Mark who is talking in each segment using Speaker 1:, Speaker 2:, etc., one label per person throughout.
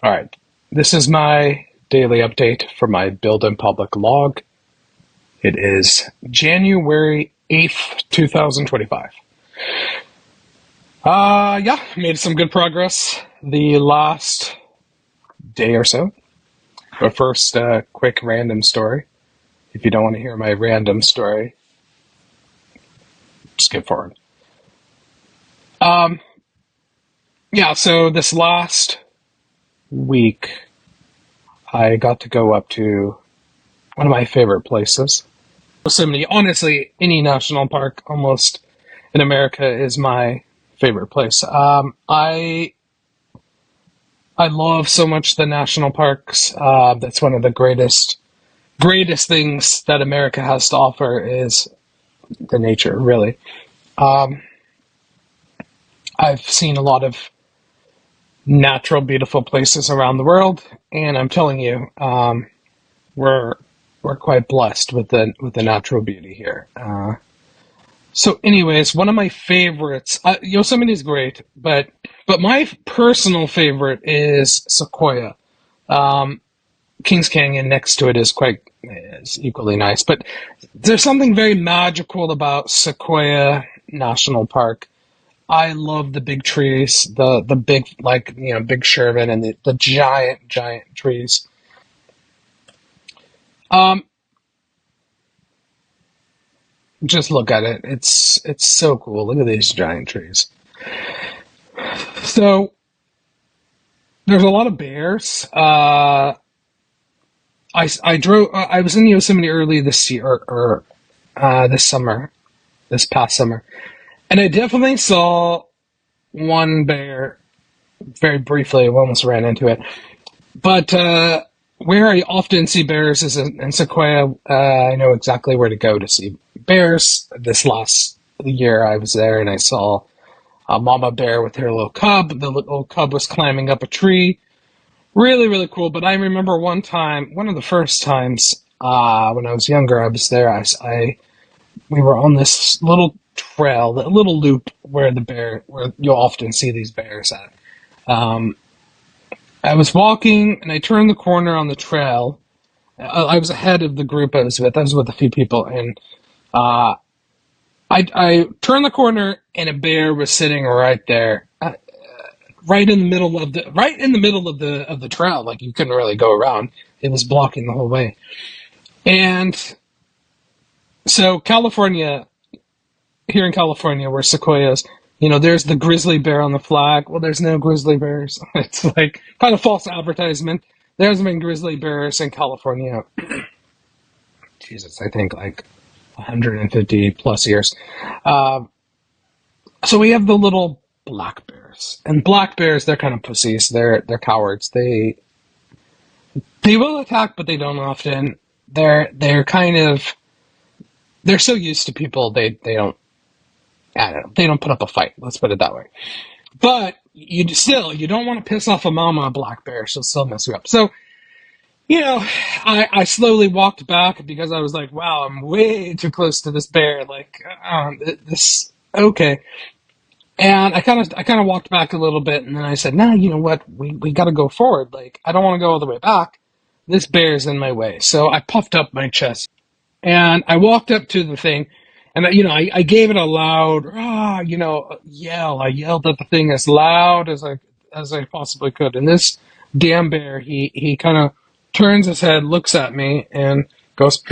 Speaker 1: All right, this is my daily update for my Build in Public log. It is January 8th, 2025. Yeah, made some good progress the last day or so. But first, quick random story. If you don't want to hear my random story, skip forward. Yeah, so this last week, I got to go up to one of my favorite places. Yosemite, honestly, any national park almost in America is my favorite place. I love so much the national parks. That's one of the greatest things that America has to offer is the nature, really. Um, I've seen a lot of natural, beautiful places around the world, and I'm telling you, we're we're quite blessed with the natural beauty here. So, anyways, one of my favorites, Yosemite is great, but my personal favorite is Sequoia. Um, Kings Canyon next to it is equally nice, but there's something very magical about Sequoia National Park. I love the big trees, the big big Sherman and the giant trees. Um, just look at it. It's so cool. Look at these giant trees. So there's a lot of bears. I drove. I was in Yosemite early this year or this summer, this past summer, and I definitely saw one bear very briefly. I almost ran into it. But where I often see bears is in Sequoia. I know exactly where to go to see bears. This last year I was there and I saw a mama bear with her little cub. The little cub was climbing up a tree. Really, really cool. But I remember one time, one of the first times when I was younger, I was there. We were on this little trail, a little loop where you'll often see these bears at. Um, I was walking and I turned the corner on the trail. I was ahead of the group I was with. I was with a few people, and uh, I turned the corner and a bear was sitting right there, right in the middle of the trail. Like you couldn't really go around. It was blocking the whole way. And so here in California, where sequoias, there's the grizzly bear on the flag. Well, there's no grizzly bears. It's like kind of false advertisement. There's been grizzly bears in California. Jesus, I think like 150 plus years. Um, so we have the little black bears, and black bears, they're kind of pussies. They're cowards. They will attack, but they don't often. They're kind of they're so used to people they don't. I don't know. They don't put up a fight. Let's put it that way. But you don't want to piss off a mama black bear. She'll still mess you up. So, I slowly walked back because I was like, wow, I'm way too close to this bear. Like, this, okay. And I kind of walked back a little bit and then I said, no, you know what? We got to go forward. Like, I don't want to go all the way back. This bear's in my way. So I puffed up my chest and I walked up to the thing and, I gave it a loud, yell. I yelled at the thing as loud as I possibly could. And this damn bear, he kind of turns his head, looks at me, and goes,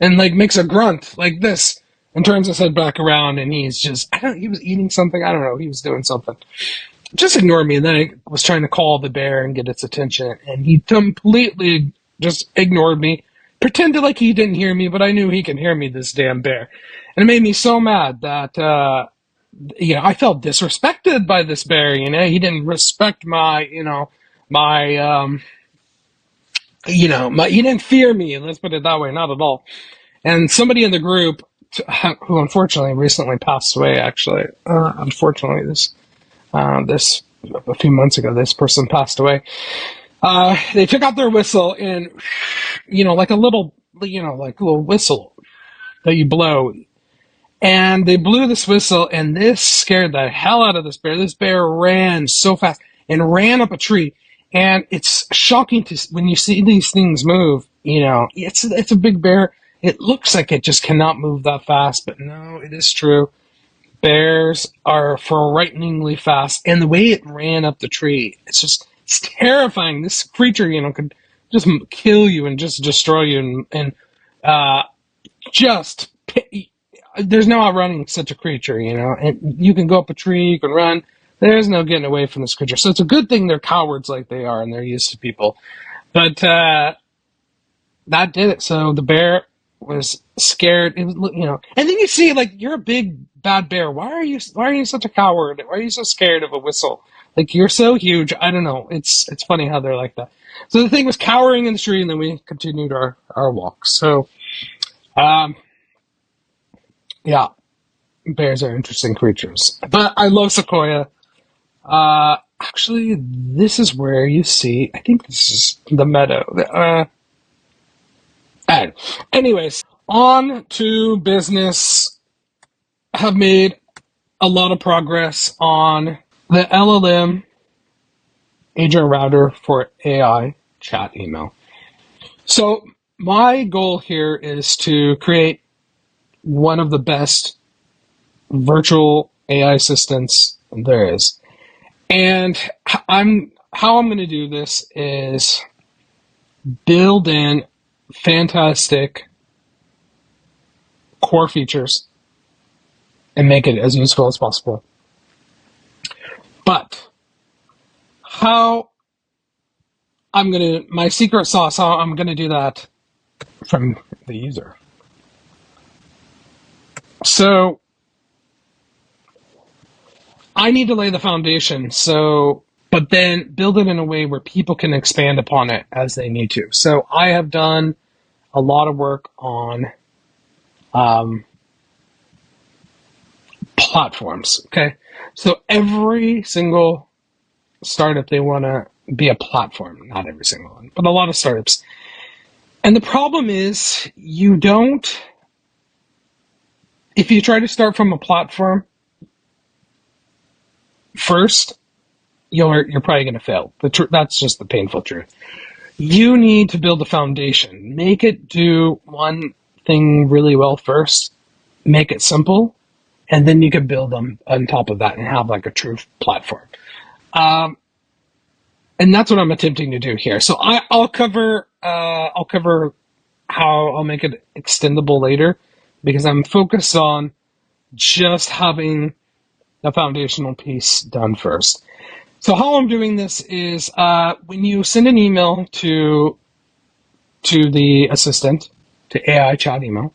Speaker 1: and like makes a grunt like this, and turns his head back around, and he was eating something. I don't know. He was doing something. Just ignored me. And then I was trying to call the bear and get its attention, and he completely just ignored me, pretended like he didn't hear me, but I knew he can hear me, this damn bear. And it made me so mad that, I felt disrespected by this bear. He didn't respect my, he didn't fear me. Let's put it that way. Not at all. And somebody in the group, who unfortunately recently passed away, actually, unfortunately, this a few months ago, this person passed away. They took out their whistle and, like a little, like a little whistle that you blow. And they blew this whistle, and this scared the hell out of this bear. This bear ran so fast and ran up a tree And it's shocking when you see these things move. It's a big bear. It looks like it just cannot move that fast, but no, it is true. Bears are frighteningly fast, and the way it ran up the tree, it's terrifying. This creature, could just kill you and just destroy you, and just there's no outrunning such a creature, and you can go up a tree, you can run. There's no getting away from this creature. So it's a good thing they're cowards like they are, and they're used to people. But that did it. So the bear was scared. It was, and then you see, like, you're a big bad bear. Why are you such a coward? Why are you so scared of a whistle? Like, you're so huge. I don't know. It's funny how they're like that. So the thing was cowering in the tree, and then we continued our walk. So, yeah, bears are interesting creatures. But I love Sequoia. Actually, this is where you see, I think this is the meadow. Anyways, on to business. I have made a lot of progress on the LLM agent router for AI chat email. So my goal here is to create one of the best virtual AI assistants there is. And how I'm going to do this is build in fantastic core features and make it as useful as possible. But my secret sauce, how I'm going to do that from the user. So I need to lay the foundation, but then build it in a way where people can expand upon it as they need to. So I have done a lot of work on platforms, okay? So every single startup, they want to be a platform. Not every single one, but a lot of startups. And the problem is if you try to start from a platform first, you're probably going to fail. That's just the painful truth. You need to build a foundation. Make it do one thing really well first. Make it simple, and then you can build them on top of that and have like a true platform. And that's what I'm attempting to do here. So I'll cover how I'll make it extendable later, because I'm focused on just having the foundational piece done first. So how I'm doing this is when you send an email to the assistant, to AI chat email,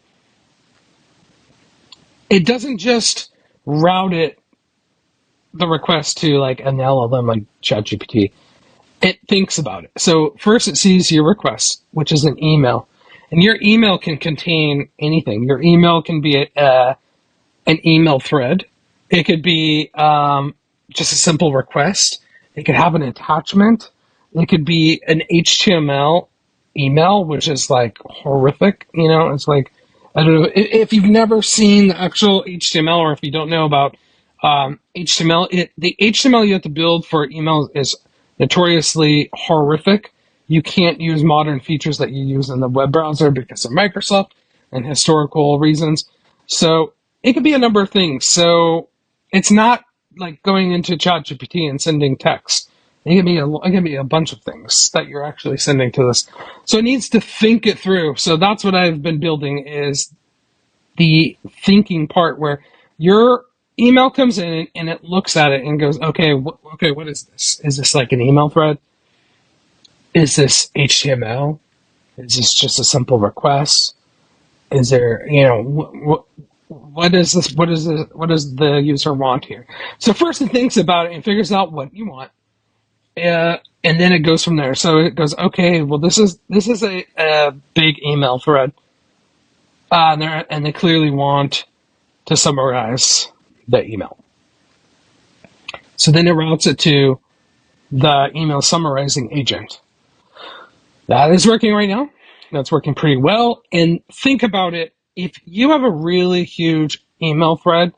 Speaker 1: it doesn't just route the request to like an LLM like ChatGPT. It thinks about it. So first it sees your request, which is an email. And your email can contain anything. Your email can be an email thread. It could be just a simple request. It could have an attachment. It could be an HTML email, which is like horrific. It's like, I don't know, if you've never seen the actual HTML, or if you don't know about HTML, the HTML you have to build for email is notoriously horrific. You can't use modern features that you use in the web browser because of Microsoft and historical reasons. So it could be a number of things. So it's not like going into ChatGPT and sending text. It can be a bunch of things that you're actually sending to this. So it needs to think it through. So that's what I've been building, is the thinking part where your email comes in and it looks at it and goes, okay, what is this? Is this like an email thread? Is this HTML? Is this just a simple request? Is there, what is this? What does the user want here? So first it thinks about it and figures out what you want. And then it goes from there. So it goes, okay, well, this is a big email thread. And they clearly want to summarize the email. So then it routes it to the email summarizing agent. That is working right now. That's working pretty well. And think about it. If you have a really huge email thread,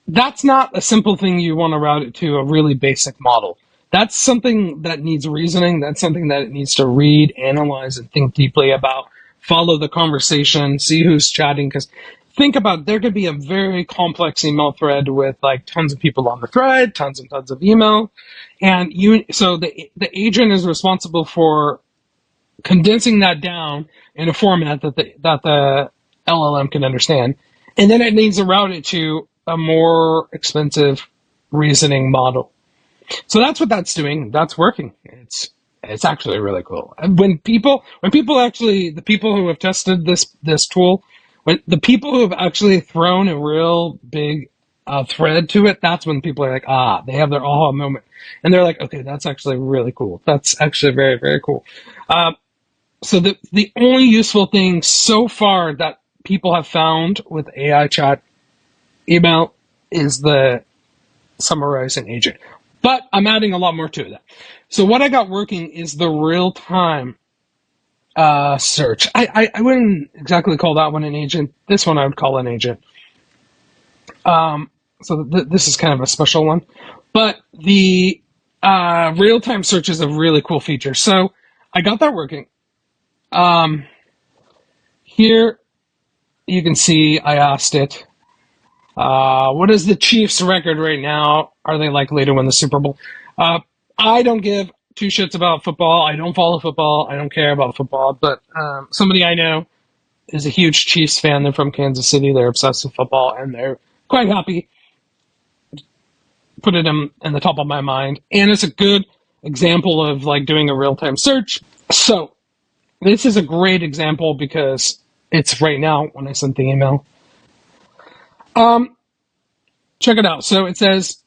Speaker 1: that's not a simple thing you want to route it to a really basic model. That's something that needs reasoning. That's something that it needs to read, analyze, and think deeply about. Follow the conversation, see who's chatting. Because think about, there could be a very complex email thread with like tons of people on the thread, tons and tons of email, and so the agent is responsible for condensing that down in a format that the LLM can understand, and then it needs to route it to a more expensive reasoning model. So that's what that's doing. That's working. It's actually really cool. And when people actually, the people who have tested this tool, when the people who have actually thrown a real big thread to it, that's when people are like, they have their aha moment, and they're like, okay, that's actually really cool. That's actually very, very cool. So the only useful thing so far that people have found with AI chat email is the summarizing agent. But I'm adding a lot more to that. So what I got working is the real-time search. I wouldn't exactly call that one an agent. This one I would call an agent. This is kind of a special one. But the real-time search is a really cool feature. So I got that working. Here you can see I asked it, what is the Chiefs' record right now? Are they likely to win the Super Bowl? I don't give two shits about football. I don't follow football. I don't care about football. But somebody I know is a huge Chiefs fan. They're from Kansas City. They're obsessed with football, and they're quite happy. Put it in the top of my mind. And it's a good example of like doing a real-time search. So this is a great example because it's right now when I sent the email. Check it out. So it says,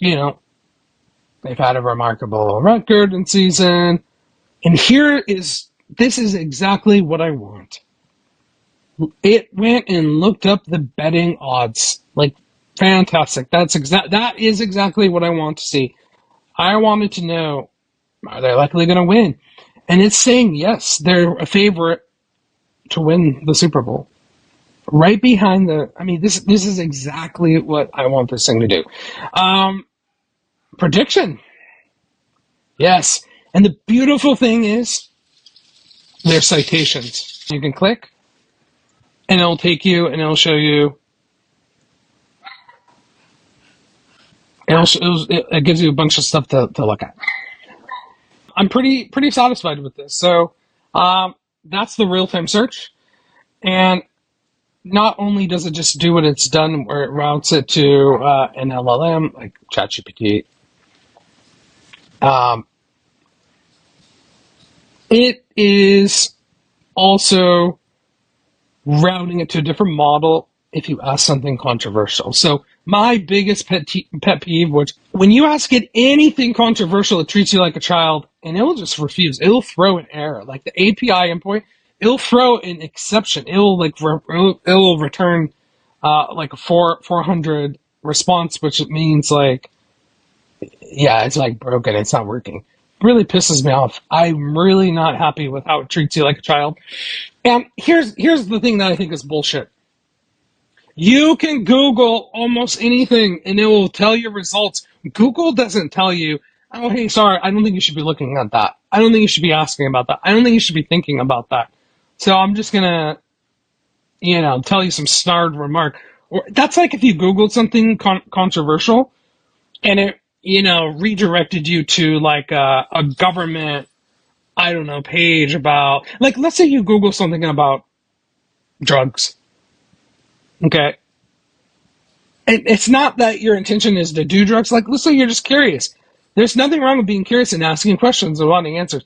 Speaker 1: they've had a remarkable record in season. And this is exactly what I want. It went and looked up the betting odds. Like, fantastic. That is exactly what I want to see. I wanted to know, are they likely going to win? And it's saying, yes, they're a favorite to win the Super Bowl. Right behind this is exactly what I want this thing to do. Prediction. Yes. And the beautiful thing is there's citations. You can click and it'll take you and it'll show you. It gives you a bunch of stuff to look at. I'm pretty satisfied with this. So that's the real-time search. And not only does it just do what it's done, where it routes it to an LLM like ChatGPT, it is also routing it to a different model if you ask something controversial. So my biggest pet peeve was when you ask it anything controversial, it treats you like a child, and it'll just refuse. It'll throw an error, like the API endpoint. It'll throw an exception. It'll return like a 400 response, which means like, yeah, it's like broken. It's not working. Really pisses me off. I'm really not happy with how it treats you like a child. And here's the thing that I think is bullshit. You can Google almost anything and it will tell you results. Google doesn't tell you, oh, hey, sorry, I don't think you should be looking at that. I don't think you should be asking about that. I don't think you should be thinking about that. So I'm just going to, tell you some snarled remark. That's like if you Googled something controversial and it, redirected you to like a government, I don't know, page about, like, let's say you Google something about drugs. Okay. And it's not that your intention is to do drugs. Like, let's say you're just curious. There's nothing wrong with being curious and asking questions and wanting answers.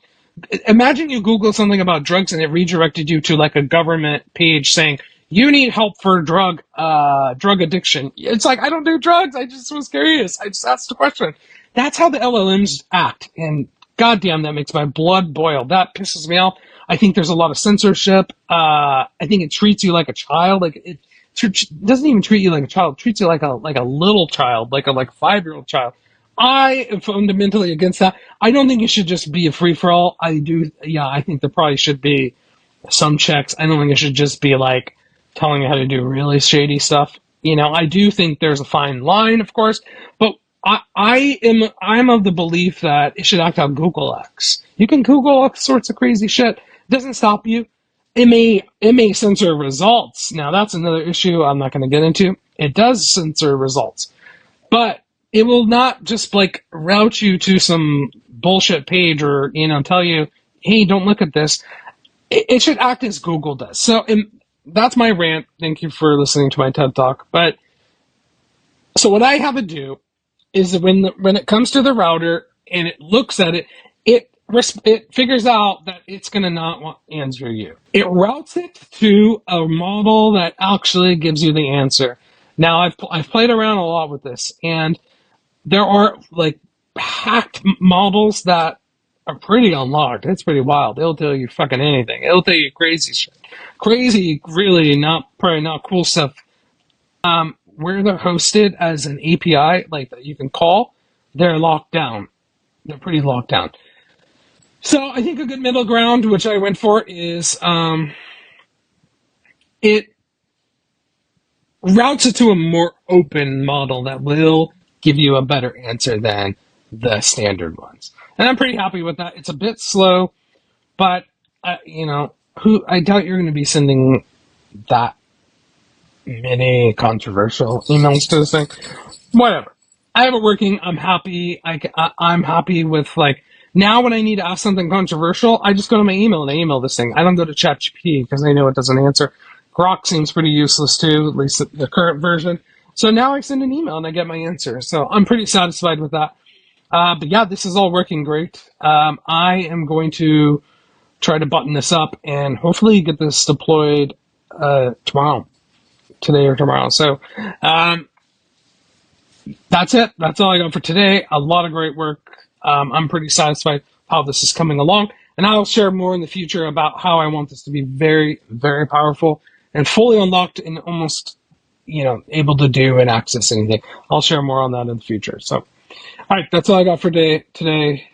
Speaker 1: Imagine you Google something about drugs and it redirected you to like a government page saying, you need help for drug addiction. It's like, I don't do drugs. I just was curious. I just asked a question. That's how the LLMs act. And goddamn, that makes my blood boil. That pisses me off. I think there's a lot of censorship. I think it treats you like a child. Like it doesn't even treat you like a child. It treats you like a little child, like a 5-year-old child. I am fundamentally against that. I don't think it should just be a free-for-all. I think there probably should be some checks. I don't think it should just be like telling you how to do really shady stuff. I do think there's a fine line, of course, but I'm of the belief that it should act how Google acts. You can Google all sorts of crazy shit. It doesn't stop you. It may censor results. Now that's another issue I'm not going to get into. It does censor results, but it will not just like route you to some bullshit page or tell you, hey, don't look at this. It should act as Google does. So that's my rant. Thank you for listening to my TED Talk. But so what I have to do is that when it comes to the router and it looks at it, it figures out that it's going to not want to answer you. It routes it to a model that actually gives you the answer. Now I've played around a lot with this, and there are like hacked models that are pretty unlocked. It's pretty wild. It'll tell you fucking anything. It'll tell you crazy shit, crazy, really probably not cool stuff. Where they're hosted as an API, like that you can call, they're locked down. They're pretty locked down. So I think a good middle ground, which I went for, is it routes it to a more open model that will give you a better answer than the standard ones. And I'm pretty happy with that. It's a bit slow, but I doubt you're going to be sending that many controversial emails to this thing. Whatever. I have it working. I'm happy. I'm happy with now when I need to ask something controversial, I just go to my email and I email this thing. I don't go to ChatGPT because I know it doesn't answer. Grok seems pretty useless too, at least the current version. So now I send an email and I get my answer. So I'm pretty satisfied with that. But yeah, this is all working great. I am going to try to button this up and hopefully get this deployed today or tomorrow. So that's it. That's all I got for today. A lot of great work. I'm pretty satisfied how this is coming along. And I'll share more in the future about how I want this to be very, very powerful and fully unlocked and almost, able to do and access anything. I'll share more on that in the future. So, all right, that's all I got for today.